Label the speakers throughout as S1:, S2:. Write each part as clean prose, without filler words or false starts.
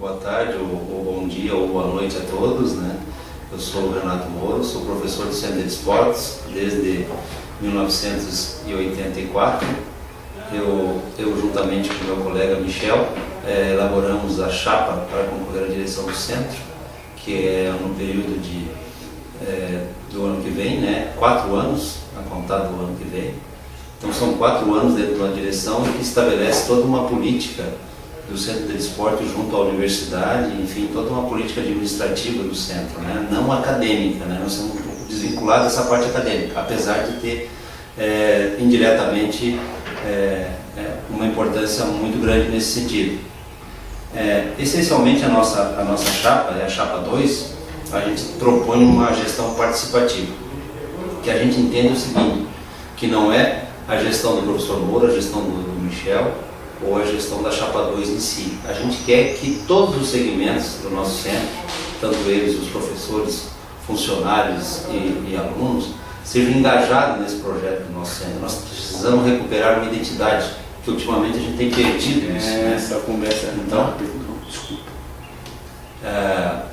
S1: boa tarde, ou bom dia, ou boa noite a todos, né? Eu sou o Renato Moro, sou professor do Centro de Esportes desde 1984. Eu juntamente com meu colega Michel, elaboramos a chapa para concorrer à direção do centro, que é no período do ano que vem, né? 4 anos, a contar do ano que vem. Então são 4 anos dentro da direção que estabelece toda uma política do Centro de Esporte junto à universidade, enfim, toda uma política administrativa do centro, né? Não acadêmica, né? Nós somos um pouco desvinculados dessa parte acadêmica, apesar de ter indiretamente uma importância muito grande nesse sentido. Essencialmente a nossa chapa, a chapa 2, a gente propõe uma gestão participativa, que a gente entende o seguinte, que não é a gestão do professor Moura, a gestão do Michel, ou a gestão da chapa 2 em si. A gente quer que todos os segmentos do nosso centro, tanto eles, os professores, funcionários e alunos, sejam engajados nesse projeto do nosso centro. Nós precisamos recuperar uma identidade, que ultimamente a gente tem perdido isso. Né?
S2: Essa conversa
S1: então,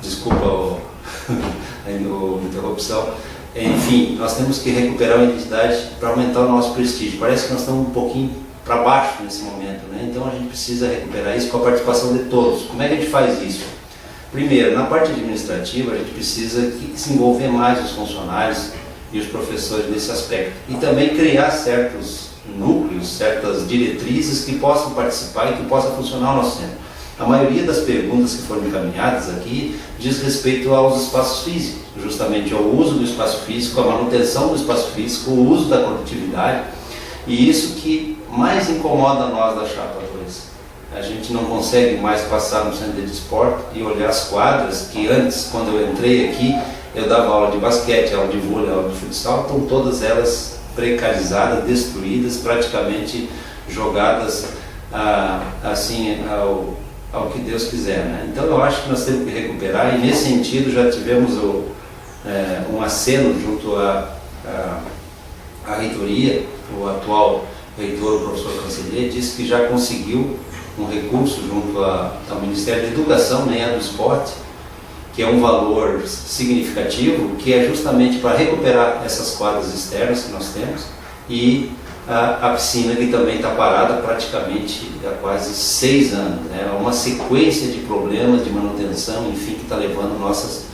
S1: desculpa a interrupção. Enfim, nós temos que recuperar uma identidade para aumentar o nosso prestígio. Parece que nós estamos um pouquinho para baixo nesse momento, né? Então a gente precisa recuperar isso com a participação de todos. Como é que a gente faz isso? Primeiro, na parte administrativa, a gente precisa desenvolver mais os funcionários e os professores nesse aspecto. E também criar certos núcleos, certas diretrizes que possam participar e que possam funcionar no nosso centro. A maioria das perguntas que foram encaminhadas aqui diz respeito aos espaços físicos, justamente ao uso do espaço físico, a manutenção do espaço físico, o uso da coletividade, e isso que mais incomoda nós da chapa 2. A gente não consegue mais passar no centro de esporte e olhar as quadras que antes, quando eu entrei aqui, eu dava aula de basquete, aula de vôlei, aula de futsal, estão todas elas precarizadas, destruídas, praticamente jogadas assim ao que Deus quiser, né? Então eu acho que nós temos que recuperar, e nesse sentido já tivemos um aceno junto à reitoria. O atual reitor, o professor Cancellier, disse que já conseguiu um recurso junto ao Ministério da Educação, nem do Esporte, que é um valor significativo, que é justamente para recuperar essas quadras externas que nós temos, e a piscina, que também está parada praticamente há quase 6 anos. É uma sequência de problemas de manutenção, enfim, que está levando nossas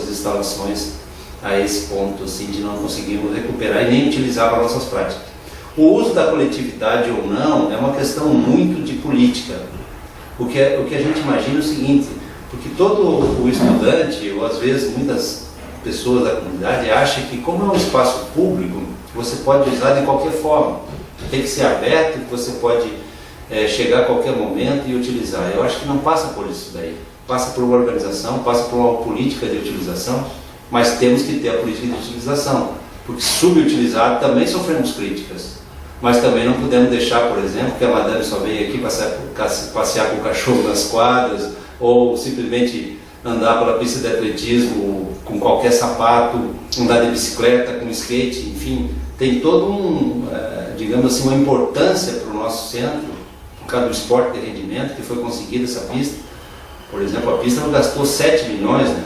S1: instalações a esse ponto assim, de não conseguirmos recuperar e nem utilizar para nossas práticas. O uso da coletividade ou não é uma questão muito de política. O que a gente imagina é o seguinte, porque todo o estudante, ou às vezes muitas pessoas da comunidade, acham que como é um espaço público, você pode usar de qualquer forma. Tem que ser aberto, que você pode chegar a qualquer momento e utilizar. Eu acho que não passa por isso daí. Passa por uma organização, passa por uma política de utilização, mas temos que ter a política de utilização, porque subutilizado também sofremos críticas. Mas também não podemos deixar, por exemplo, que a madame só venha aqui passear com o cachorro nas quadras, ou simplesmente andar pela pista de atletismo com qualquer sapato, andar de bicicleta, com skate, enfim, tem todo digamos assim, uma importância para o nosso centro, por causa do esporte de rendimento, que foi conseguida essa pista. Por exemplo, a pista não gastou 7 milhões, né?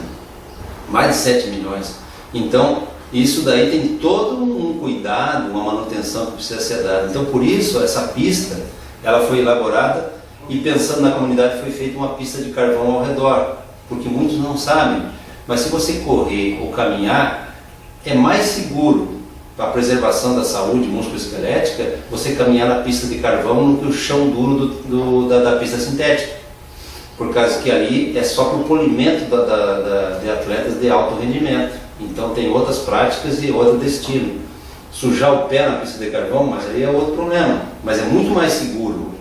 S1: Mais de 7 milhões. Então, isso daí tem todo um cuidado, uma manutenção que precisa ser dada. Então, por isso, essa pista, ela foi elaborada e pensando na comunidade foi feita uma pista de carvão ao redor, porque muitos não sabem, mas se você correr ou caminhar, é mais seguro para a preservação da saúde musculoesquelética você caminhar na pista de carvão do que o chão duro da pista sintética, por causa que ali é só para o polimento de atletas de alto rendimento. Então tem outras práticas e outro destino. Sujar o pé na pista de carvão, mas aí é outro problema, mas é muito mais seguro,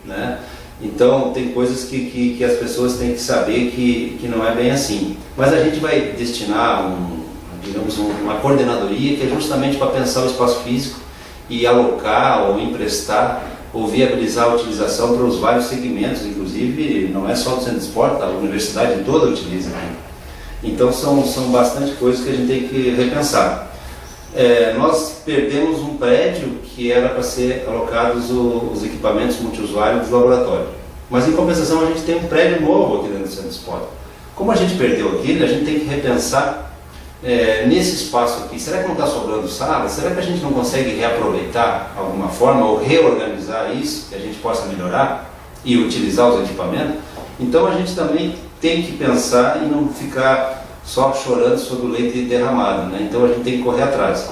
S1: né? Então tem coisas que as pessoas têm que saber que não é bem assim. Mas a gente vai destinar uma coordenadoria que é justamente para pensar o espaço físico e alocar ou emprestar ou viabilizar a utilização para os vários segmentos, inclusive não é só do centro de esporte, a universidade toda utiliza, né? Então são bastante coisas que a gente tem que repensar. Nós perdemos um prédio que era para ser alocados os equipamentos multiusuários do laboratório. Mas em compensação a gente tem um prédio novo aqui dentro do Centro Esporte. Como a gente perdeu aquele, a gente tem que repensar nesse espaço aqui. Será que não está sobrando sala? Será que a gente não consegue reaproveitar de alguma forma ou reorganizar isso, que a gente possa melhorar e utilizar os equipamentos? Então a gente também tem que pensar e não ficar só chorando sobre o leite derramado, né? Então a gente tem que correr atrás.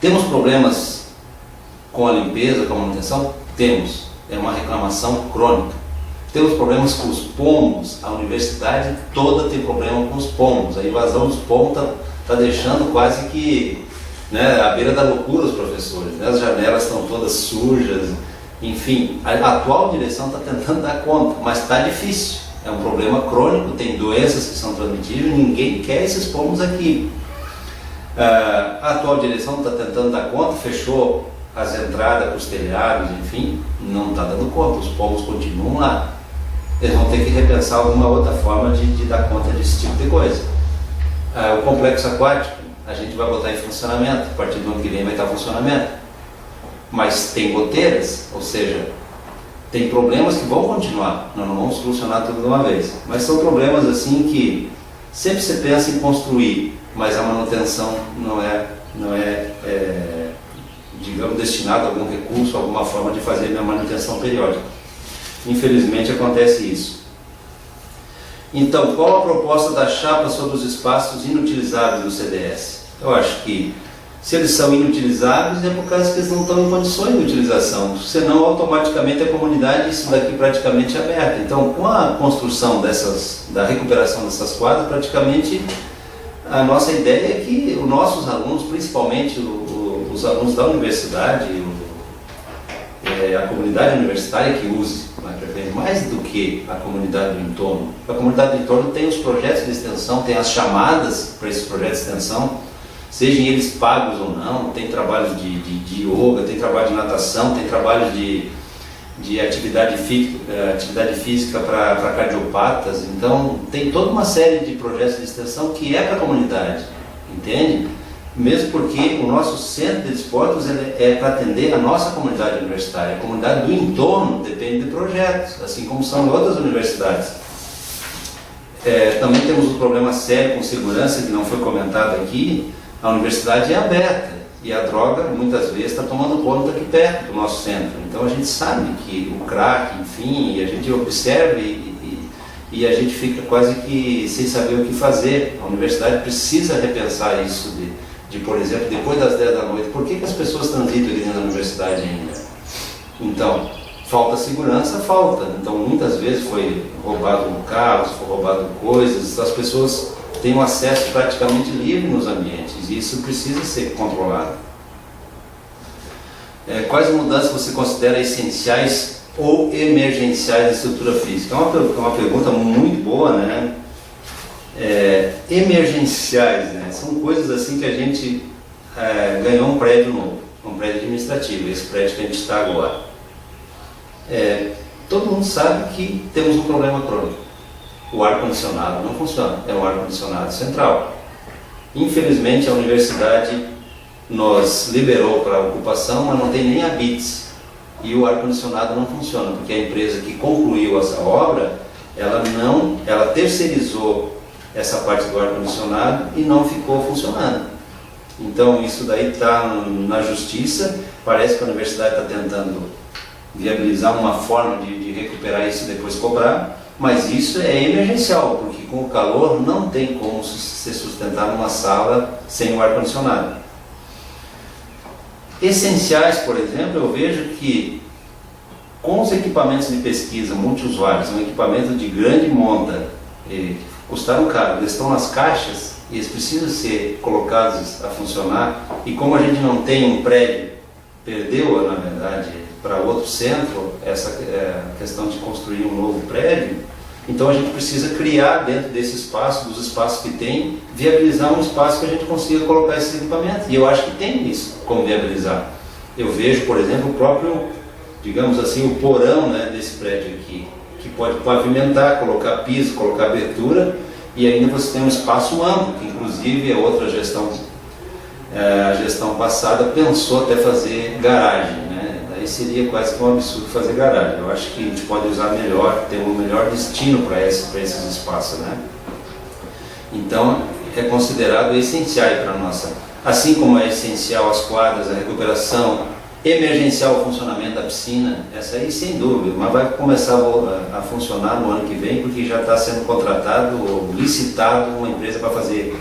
S1: Temos problemas com a limpeza, com a manutenção? Temos. É uma reclamação crônica. Temos problemas com os pombos. A universidade toda tem problema com os pombos. A invasão dos pombos está deixando quase que, né, à beira da loucura os professores, né? As janelas estão todas sujas. Enfim, a atual direção está tentando dar conta, mas está difícil. É um problema crônico, tem doenças que são transmitíveis, ninguém quer esses pombos aqui. A atual direção está tentando dar conta, fechou as entradas para os telhados, enfim, não está dando conta, os pombos continuam lá. Eles vão ter que repensar alguma outra forma de dar conta desse tipo de coisa. O complexo aquático, a gente vai botar em funcionamento, a partir do ano que vem vai estar em funcionamento. Mas tem goteiras, ou seja, tem problemas que vão continuar, nós não vamos solucionar tudo de uma vez. Mas são problemas assim que sempre se pensa em construir, mas a manutenção não é digamos, destinada a algum recurso, a alguma forma de fazer a manutenção periódica. Infelizmente acontece isso. Então, qual a proposta da chapa sobre os espaços inutilizáveis do CDS? Eu acho que se eles são inutilizáveis é por causa que eles não estão em condições de utilização, senão automaticamente a comunidade, isso daqui praticamente é aberto. Então, com a construção da recuperação dessas quadras, praticamente a nossa ideia é que os nossos alunos, principalmente os alunos da universidade, a comunidade universitária que use, mais do que a comunidade do entorno. A comunidade do entorno tem os projetos de extensão, tem as chamadas para esses projetos de extensão, sejam eles pagos ou não, tem trabalhos de yoga, tem trabalho de natação, tem trabalho de atividade física para cardiopatas. Então tem toda uma série de projetos de extensão que é para a comunidade, entende? Mesmo porque o nosso centro de esportes é para atender a nossa comunidade universitária. A comunidade do entorno depende de projetos, assim como são outras universidades. Também temos um problema sério com segurança, que não foi comentado aqui. A universidade é aberta e a droga muitas vezes está tomando conta aqui perto do nosso centro. Então a gente sabe que o crack, enfim, a gente observa e a gente fica quase que sem saber o que fazer. A universidade precisa repensar isso de, por exemplo, depois das 10 da noite, por que as pessoas transitam aqui dentro da universidade ainda? Então, falta segurança, falta. Então, muitas vezes foi roubado carros, foi roubado coisas, as pessoas têm um acesso praticamente livre nos ambientes, e isso precisa ser controlado. Quais mudanças você considera essenciais ou emergenciais na estrutura física? É uma pergunta muito boa, né? Emergenciais, né? São coisas assim que a gente ganhou um prédio novo, um prédio administrativo, esse prédio que a gente está agora. Todo mundo sabe que temos um problema crônico. O ar-condicionado não funciona, é um ar-condicionado central. Infelizmente a universidade nos liberou para a ocupação, mas não tem nem habites. E o ar-condicionado não funciona, porque a empresa que concluiu essa obra, ela terceirizou essa parte do ar-condicionado e não ficou funcionando. Então isso daí está na justiça, parece que a universidade está tentando viabilizar uma forma de recuperar isso e depois cobrar, mas isso é emergencial, porque com o calor não tem como se sustentar numa sala sem o ar-condicionado. Essenciais, por exemplo, eu vejo que com os equipamentos de pesquisa multiusuários, um equipamento de grande monta, custaram caro, eles estão nas caixas e eles precisam ser colocados a funcionar, e como a gente não tem um prédio, perdeu, na verdade, para outro centro, essa questão de construir um novo prédio, então a gente precisa criar dentro desse espaço, dos espaços que tem, viabilizar um espaço que a gente consiga colocar esses equipamentos, e eu acho que tem isso, como viabilizar. Eu vejo, por exemplo, o próprio, digamos assim, o porão, né, desse prédio aqui, que pode pavimentar, colocar piso, colocar abertura, e ainda você tem um espaço amplo, que inclusive a outra gestão, a gestão passada pensou até fazer garagem, né? Daí aí seria quase que um absurdo fazer garagem. Eu acho que a gente pode usar melhor, ter um melhor destino para esses espaços, né? Então, é considerado essencial para a nossa, assim como é essencial as quadras, a recuperação, emergencial o funcionamento da piscina, essa aí sem dúvida, mas vai começar a funcionar no ano que vem, porque já está sendo contratado ou licitado uma empresa para fazer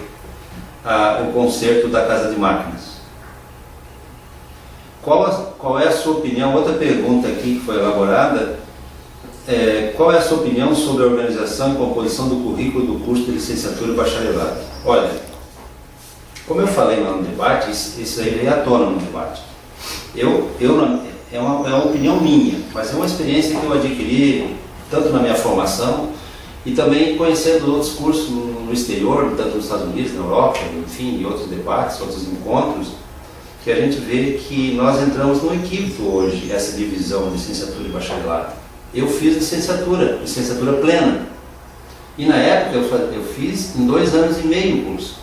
S1: o conserto da casa de máquinas. Qual é a sua opinião? Outra pergunta aqui que foi elaborada, qual é a sua opinião sobre a organização e composição do currículo do curso de licenciatura e bacharelado? Olha, como eu falei lá no debate, isso aí veio à tona no debate. É uma opinião minha, mas é uma experiência que eu adquiri tanto na minha formação e também conhecendo outros cursos no exterior, tanto nos Estados Unidos, na Europa, enfim, em outros debates, outros encontros, que a gente vê que nós entramos num equívoco hoje, essa divisão de licenciatura e bacharelado. Eu fiz licenciatura plena. E na época eu fiz em 2 anos e meio o curso.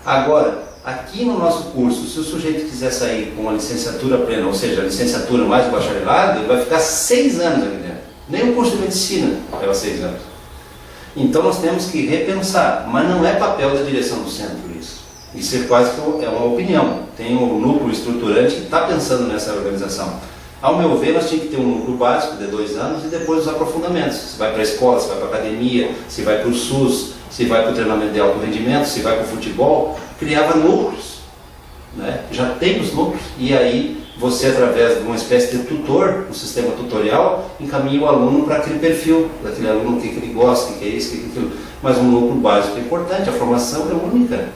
S1: Agora, aqui no nosso curso, se o sujeito quiser sair com uma licenciatura plena, ou seja, a licenciatura mais o bacharelado, ele vai ficar 6 anos aqui dentro. Nem o curso de medicina leva 6 anos. Então nós temos que repensar, mas não é papel da direção do centro isso. Isso é quase que uma opinião. Tem um núcleo estruturante que está pensando nessa organização. Ao meu ver, nós tínhamos que ter um núcleo básico de 2 anos e depois os aprofundamentos. Se vai para a escola, se vai para a academia, se vai para o SUS, se vai para o treinamento de alto rendimento, se vai para o futebol, criava núcleos, né? Já tem os núcleos, e aí você, através de uma espécie de tutor, um sistema tutorial, encaminha o aluno para aquele perfil, daquele aluno, o que ele gosta, o que é isso, o que é aquilo. Mas um núcleo básico é importante, a formação é única.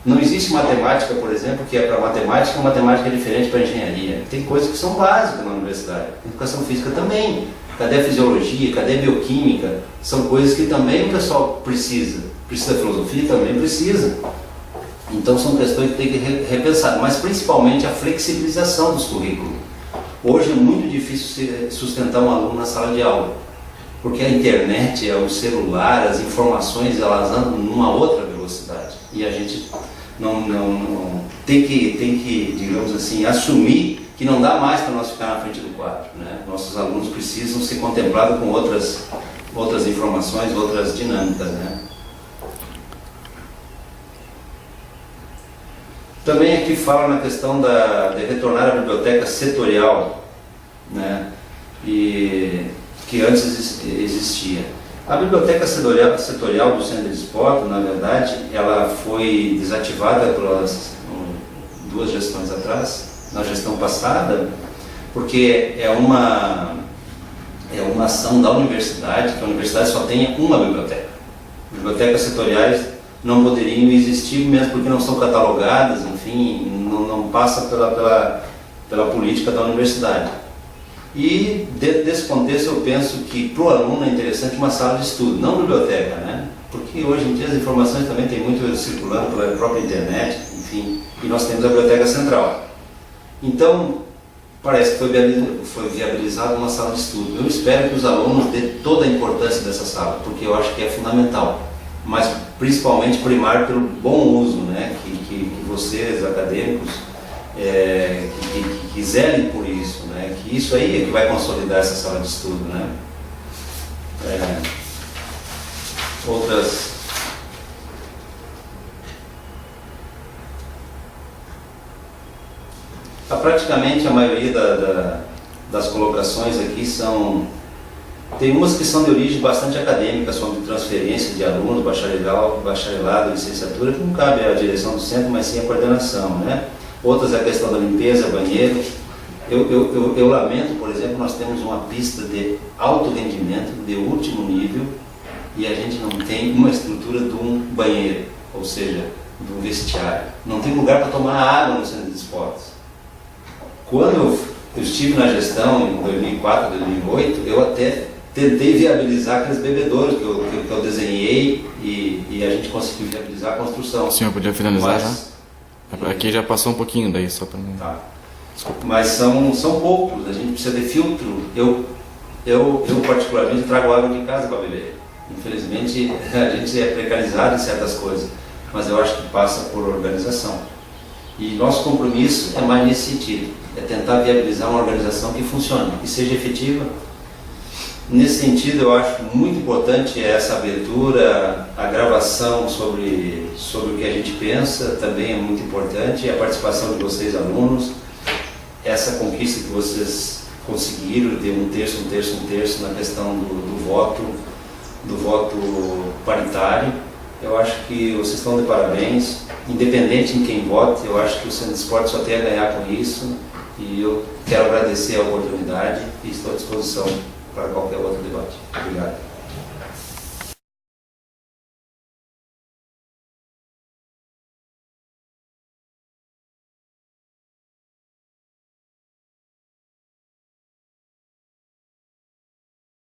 S1: Não existe matemática, por exemplo, que é para matemática é diferente para engenharia. Tem coisas que são básicas na universidade. Educação física também. Cadê a fisiologia? Cadê a bioquímica? São coisas que também o pessoal precisa. Precisa da filosofia? Também precisa. Então são questões que tem que repensar, mas principalmente a flexibilização dos currículos. Hoje é muito difícil sustentar um aluno na sala de aula, porque a internet, o celular, as informações, elas andam numa outra velocidade. E a gente não tem que, digamos assim, assumir que não dá mais para nós ficar na frente do quadro, né? Nossos alunos precisam ser contemplados com outras informações, outras dinâmicas, né? Também aqui fala na questão de retornar à biblioteca setorial, né? E que antes existia. A biblioteca setorial do Centro de Esporte, na verdade, ela foi desativada por 2 gestões atrás, na gestão passada, porque é uma ação da universidade, que a universidade só tenha uma biblioteca. Bibliotecas setoriais não poderiam existir, mesmo porque não são catalogadas, enfim, não passa pela política da universidade. E dentro desse contexto eu penso que para o aluno é interessante uma sala de estudo, não biblioteca, né? Porque hoje em dia as informações também tem muito circulando pela própria internet, enfim, e nós temos a biblioteca central. Então, parece que foi viabilizada uma sala de estudo. Eu espero que os alunos dêem toda a importância dessa sala, porque eu acho que é fundamental, mas principalmente primar pelo bom uso, né? Que vocês, acadêmicos, que zelem por isso, né? Que isso aí é que vai consolidar essa sala de estudo, né? Praticamente a maioria das colocações aqui tem umas que são de origem bastante acadêmica, sobre transferência de alunos, bacharelado, licenciatura, que não cabe à direção do centro, mas sim à coordenação, né? Outras é a questão da limpeza, banheiro. Eu lamento, por exemplo, nós temos uma pista de alto rendimento, de último nível, e a gente não tem uma estrutura de um banheiro, ou seja, de um vestiário. Não tem lugar para tomar água no centro de esportes. Quando eu estive na gestão, em 2004, 2008, eu até tentei viabilizar aqueles bebedouros que eu desenhei e a gente conseguiu viabilizar a construção.
S2: O senhor podia finalizar já? Aqui já passou um pouquinho daí, só para mim.
S1: Tá. Mas são poucos, a gente precisa de filtro. Eu particularmente trago água de casa para beber. Infelizmente a gente é precarizado em certas coisas, mas eu acho que passa por organização. E nosso compromisso é mais nesse sentido, é tentar viabilizar uma organização que funcione, que seja efetiva. Nesse sentido, eu acho muito importante essa abertura, a gravação sobre o que a gente pensa, também é muito importante, a participação de vocês, alunos, essa conquista que vocês conseguiram, ter um terço na questão do voto paritário. Eu acho que vocês estão de parabéns, independente em quem vote, eu acho que o Centro de Esporte só tem a ganhar com isso, e eu quero agradecer a oportunidade e estou à disposição para qualquer outro debate. Obrigado.